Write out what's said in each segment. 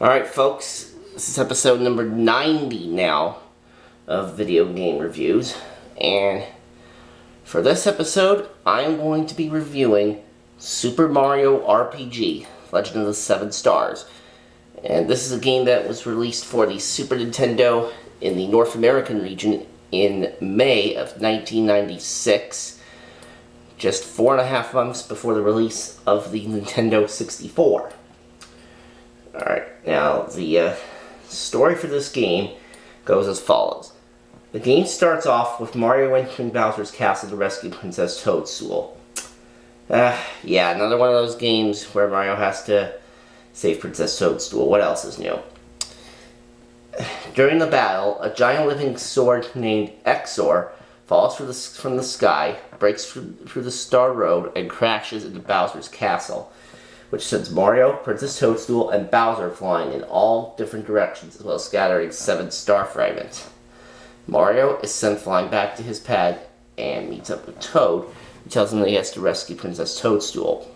Alright folks, this is episode number 90 now of video game reviews, and for this episode I'm going to be reviewing Super Mario RPG Legend of the Seven Stars. And this is a game that was released for the Super Nintendo in the North American region in May of 1996, just 4.5 months before the release of the Nintendo 64. Alright, now the story for this game goes as follows. The game starts off with Mario entering Bowser's castle to rescue Princess Toadstool. Yeah, another one of those games where Mario has to save Princess Toadstool. What else is new? During the battle, a giant living sword named Exor falls from the sky, breaks through the Star Road, and crashes into Bowser's castle, which sends Mario, Princess Toadstool, and Bowser flying in all different directions, as well as scattering 7 star fragments. Mario is sent flying back to his pad and meets up with Toad, who tells him that he has to rescue Princess Toadstool.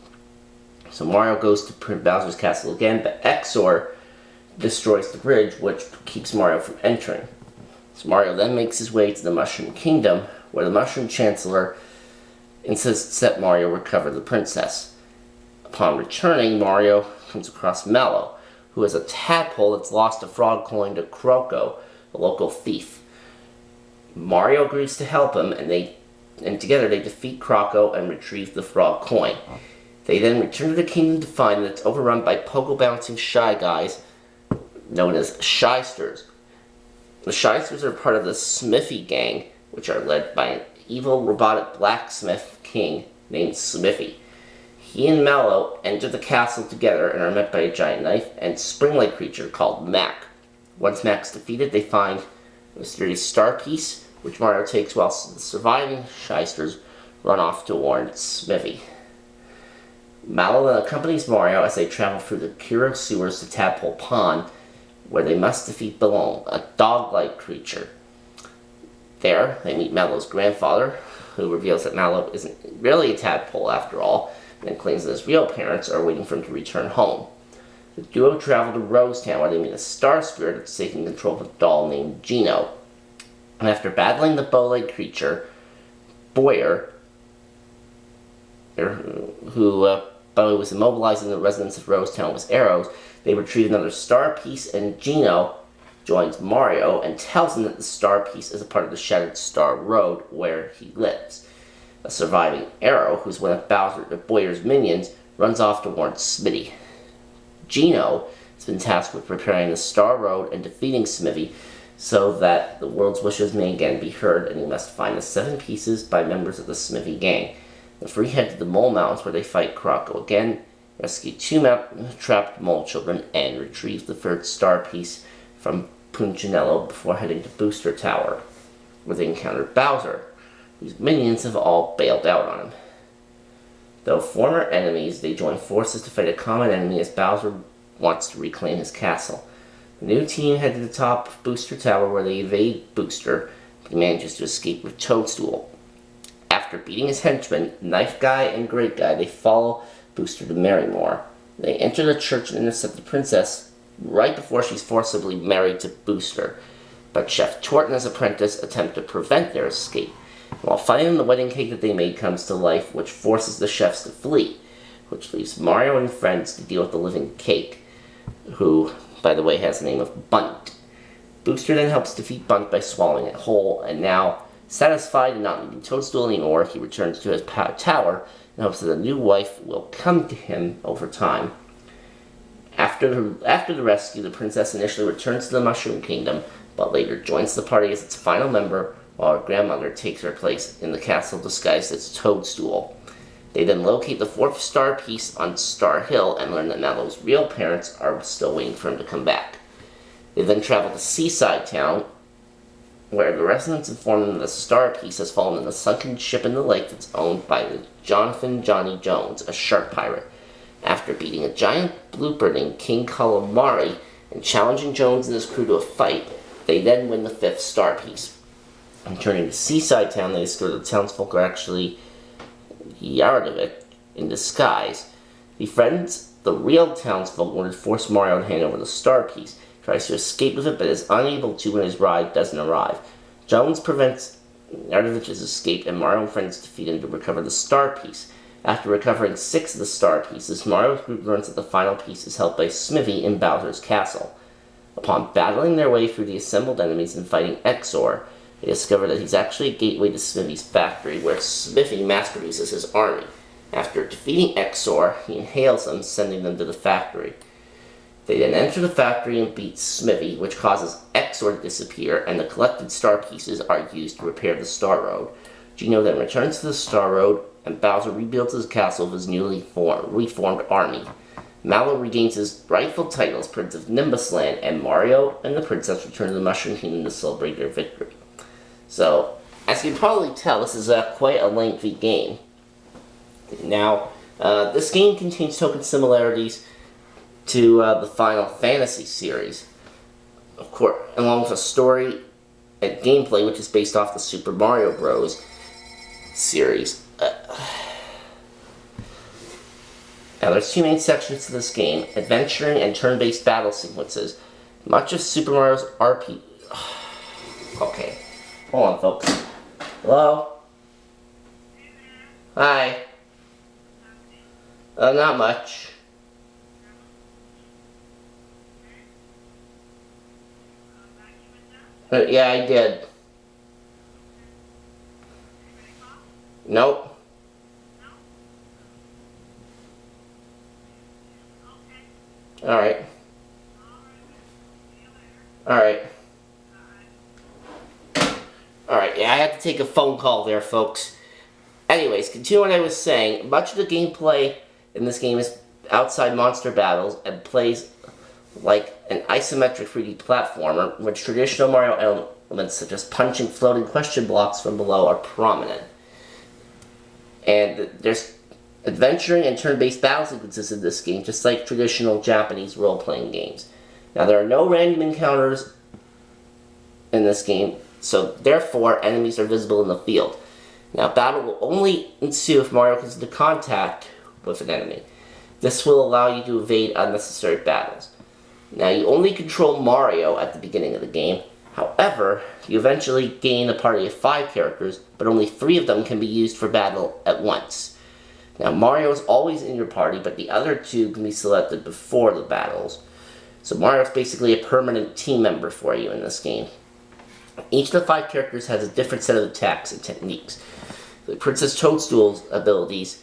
So Mario goes to Bowser's castle again, but Exor destroys the bridge, which keeps Mario from entering. So Mario then makes his way to the Mushroom Kingdom, where the Mushroom Chancellor insists that Mario recover the princess. Upon returning, Mario comes across Mallow, who is a tadpole that's lost a frog coin to Kroko, a local thief. Mario agrees to help him, and together they defeat Kroko and retrieve the frog coin. They then return to the kingdom to find that it's overrun by pogo-bouncing Shy Guys, known as Shysters. The Shysters are part of the Smithy gang, which are led by an evil robotic blacksmith king named Smithy. He and Mallow enter the castle together and are met by a giant knife and spring-like creature called Mac. Once Mac's defeated, they find a mysterious star piece, which Mario takes while the surviving Shysters run off to warn Smithy. Mallow then accompanies Mario as they travel through the Kuro sewers to Tadpole Pond, where they must defeat Balloon, a dog-like creature. There, they meet Mallow's grandfather, who reveals that Mallow isn't really a tadpole after all, and claims that his real parents are waiting for him to return home. The duo travel to Rosetown, where they meet a star spirit that's taking control of a doll named Geno. And after battling the bow-legged creature, Boyer, who was immobilizing the residents of Rosetown with arrows, they retrieve another star piece, and Geno joins Mario and tells him that the star piece is a part of the Shattered Star Road where he lives. A surviving Arrow, who's one of Boyer's minions, runs off to warn Smitty. Geno has been tasked with preparing the Star Road and defeating Smitty so that the world's wishes may again be heard, and he must find the 7 pieces by members of the Smithy gang. The 3 head to the Mole Mountains, where they fight Kroko again, rescue 2 trapped mole children, and retrieve the 3rd star piece from Punchinello before heading to Booster Tower, where they encounter Bowser, whose minions have all bailed out on him. Though former enemies, they join forces to fight a common enemy as Bowser wants to reclaim his castle. The new team head to the top of Booster Tower, where they evade Booster, but he manages to escape with Toadstool. After beating his henchmen, Knife Guy and Great Guy, they follow Booster to Marrymore. They enter the church and intercept the princess right before she's forcibly married to Booster, but Chef Torte and his apprentice attempt to prevent their escape. While fighting, the wedding cake that they made comes to life, which forces the chefs to flee, which leaves Mario and friends to deal with the living cake, who, by the way, has the name of Bunt. Booster then helps defeat Bunt by swallowing it whole, and now, satisfied and not needing Toadstool anymore, he returns to his tower in hopes that a new wife will come to him over time. After the rescue, the princess initially returns to the Mushroom Kingdom, but later joins the party as its final member, while her grandmother takes her place in the castle disguised as Toadstool. They then locate the 4th star piece on Star Hill and learn that Mallow's real parents are still waiting for him to come back. They then travel to Seaside Town, where the residents inform them that the star piece has fallen in a sunken ship in the lake that's owned by the Jonathan Johnny Jones, a shark pirate. After beating a giant blooper named King Calamari and challenging Jones and his crew to a fight, they then win the 5th star piece. Returning to Seaside Town, they discover the townsfolk are actually Yaradovich in disguise. The the real townsfolk in order to force Mario to hand over the star piece. He tries to escape with it, but is unable to when his ride doesn't arrive. Jones prevents Nardovich's escape, and Mario and friends defeat him to recover the star piece. After recovering 6 of the star pieces, Mario's group learns that the final piece is held by Smithy in Bowser's castle. Upon battling their way through the assembled enemies and fighting Exor, they discover that he's actually a gateway to Smithy's factory, where Smithy mass-produces his army. After defeating Exor, he inhales them, sending them to the factory. They then enter the factory and beat Smithy, which causes Exor to disappear, and the collected star pieces are used to repair the Star Road. Geno then returns to the Star Road, and Bowser rebuilds his castle with his newly reformed army. Mallow regains his rightful title as Prince of Nimbus Land, and Mario and the Princess return to the Mushroom Kingdom to celebrate their victory. So, as you can probably tell, this is quite a lengthy game. Now, this game contains token similarities to the Final Fantasy series, of course, along with a story and gameplay which is based off the Super Mario Bros. Series. Now, there's 2 main sections to this game: adventuring and turn-based battle sequences. Much of Super Mario's RP... Okay, hold on, folks. Hello? Hi. Not much. Yeah, I did. Nope. Alright. Alright. Alright, yeah, I had to take a phone call there, folks. Anyways, continuing what I was saying, much of the gameplay in this game is outside monster battles and plays like an isometric 3D platformer, which traditional Mario elements such as punching floating question blocks from below are prominent. And there's adventuring and turn-based battle sequences in this game, just like traditional Japanese role-playing games. Now, there are no random encounters in this game, so therefore enemies are visible in the field. Now, battle will only ensue if Mario comes into contact with an enemy. This will allow you to evade unnecessary battles. Now, you only control Mario at the beginning of the game. However, you eventually gain a party of 5 characters, but only 3 of them can be used for battle at once. Now, Mario is always in your party, but the other 2 can be selected before the battles. So Mario is basically a permanent team member for you in this game. Each of the 5 characters has a different set of attacks and techniques. The Princess Toadstool's abilities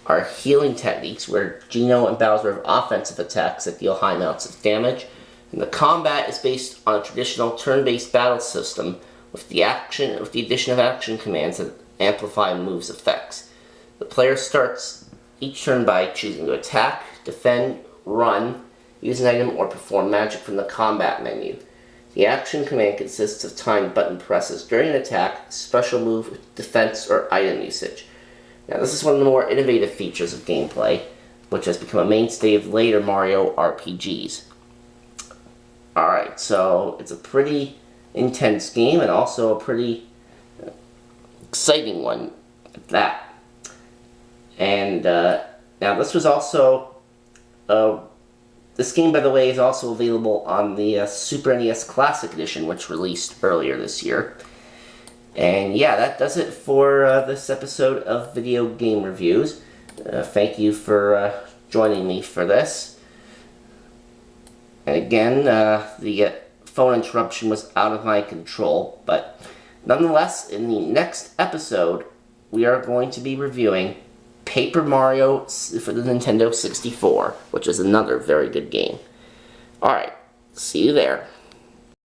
are healing techniques, where Geno and Bowser have offensive attacks that deal high amounts of damage. And the combat is based on a traditional turn-based battle system with the addition of action commands that amplify moves' effects. The player starts each turn by choosing to attack, defend, run, use an item, or perform magic from the combat menu. The action command consists of timed button presses during an attack, special move, defense, or item usage. Now, this is one of the more innovative features of gameplay, which has become a mainstay of later Mario RPGs. Alright, so it's a pretty intense game, and also a pretty exciting one at that. And now this was also, this game, by the way, is also available on the Super NES Classic Edition, which released earlier this year. And yeah, that does it for this episode of Video Game Reviews. Thank you for joining me for this. And again, the phone interruption was out of my control, but nonetheless, in the next episode, we are going to be reviewing Paper Mario for the Nintendo 64, which is another very good game. Alright, see you there.